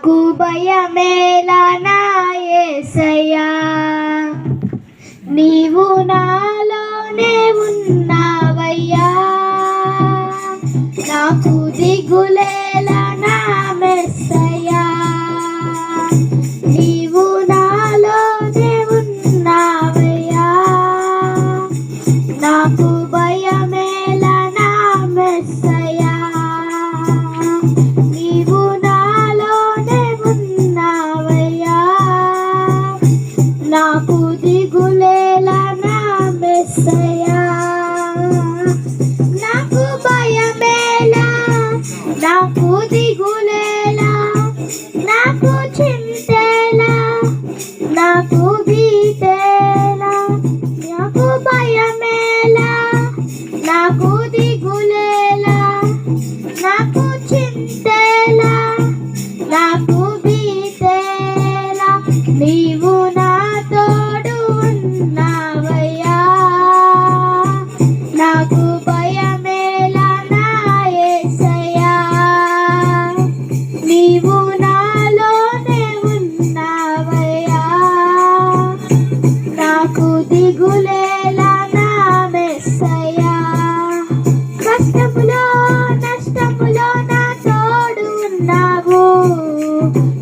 నాకు భయమేలా నా యేసయ్యా, నీవు నాలోనే ఉన్నావయ్యా. నాకు దిగులేలా నా మెస్సయ్యా, నీవు నాలోనే ఉన్నావయ్యా. నాకు భయమేలా నా మెస్సయ్యా, నీవు నాలోనే ఉన్నావయ్యా. నాకు దిగులేలా నా మెస్సయ్యా, నాకు భయమేలా, నాకు దిగులేలా, నాకు చింతేలా, నాకు భీతేలా. నాకు భయమేలా, నాకు దిగులేలా, నాకు చింతేలా, నాకు భీతేలా. నీవు నా తోడు ఉన్నావయ్యా, నాకు భయమేలా నా యేసయ్యా. నీవు నాలోనే ఉన్నావయ్యా, నాకు దిగులేలా నా మెస్సయ్యా. కష్టములో నష్టములో నా తోడు ఉన్నావు,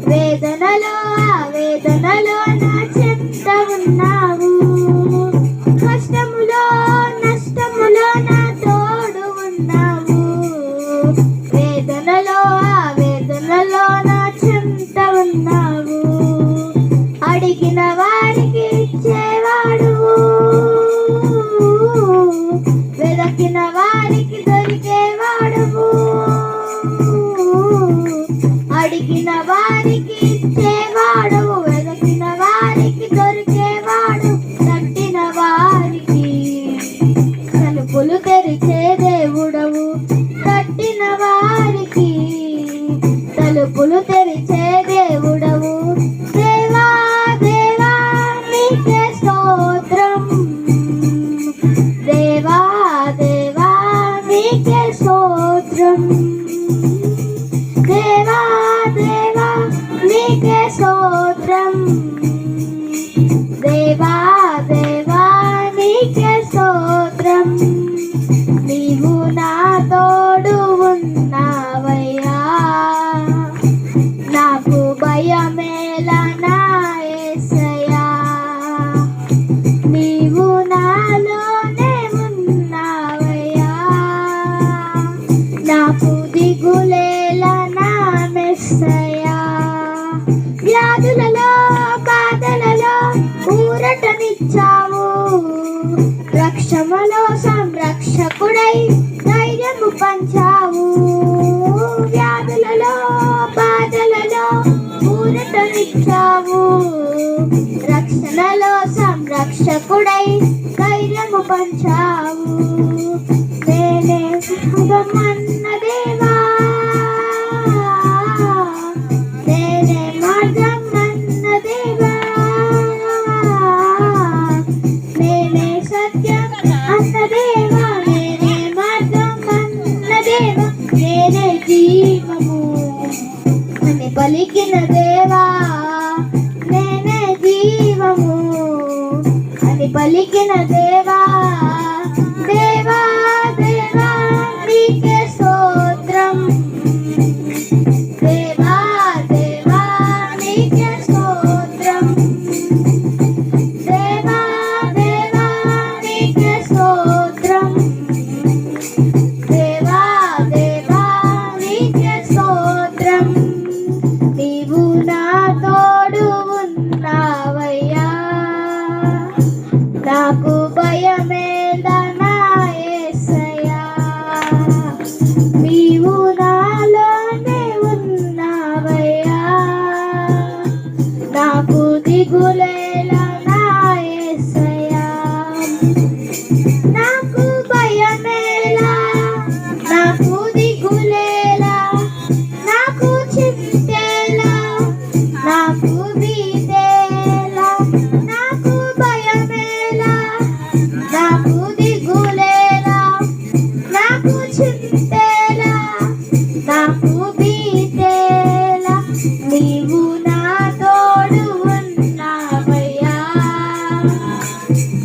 వేదనలో ఆవేదనలో నా చెంత ఉన్నావు. కష్టములో నష్టములో నా తోడు ఉన్నావు, వేదనలో ఆవేదనలో నా చెంత ఉన్నావు. అడిగిన వారికి ఇచ్చేవాడువు, వెదకిన వారికి దొరికేవాడువు. అడిగిన వారికి ఇచ్చేవాడువు, వెదకిన వారికి దొరికేవాడు. తట్టిన వారికి తలుపులు తెరిచే దేవుడవు, తట్టిన వారికి తలుపులు తెరిచే దేవుడవు. దేవా దేవా నీకే స్తోత్రం, దేవా దేవా నీకే స్తోత్రం, దేవా దేవా నీకే స్తోత్రం, దేవా దేవా నీకే స్తోత్రం. నీవు నా తోడు ఉన్నావయ్యా, నాకు భయమేలా నా యేసయ్యా. నీవు నాలోనే ఉన్నావయ్యా, నాకు దిగులేలా నా మెస్సయ్యా. వ్యాధులలో బాధలలో ఊరటనిచ్చావు, రక్షమలో సంరక్షకుడై ధైర్యము పంచావు. వ్యాధులలో బాధలలో ఊరటనిచ్చావు, రక్షణలో సంరక్షకుడై ధైర్యము పంచావు. నేనే మార్గమన్న దేవా, నేనే మార్గమన్న దేవా, నేనే సత్యం అన్న దేవా, నేనే మార్గం అన్న దేవా, నేనే జీవము అని పలికిన దేవా, నేనే జీవము అని పలికిన దేవా. దేవా దేవా నీకే స్తోత్రం, దేవా దేవా నీకే స్తోత్రం, దేవా దేవా నీకే స్తోత్రం, దేవా దేవా నీకే స్తోత్రం. నీవు నా తోడు ఉన్నావయ్యా, నాకు భయమేలా నా యేసయ్యా. నీవు నాలోనే ఉన్నావయ్యా, నాకు దిగులేలా నా యేసయ్యా. నాకు భయమేలా, నాకు దిగులేలా, నాకు చింతేలా, నాకు భీతేలా. నాకు భయమేలా, నాకు దిగులేలా, నాకు చింతేలా, నాకు భీతేలా. నీవు నా తోడు ఉన్నావయ్యా,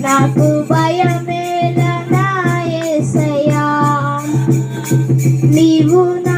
నాకు భయమేల నా యేసయ్యా, నీవు నా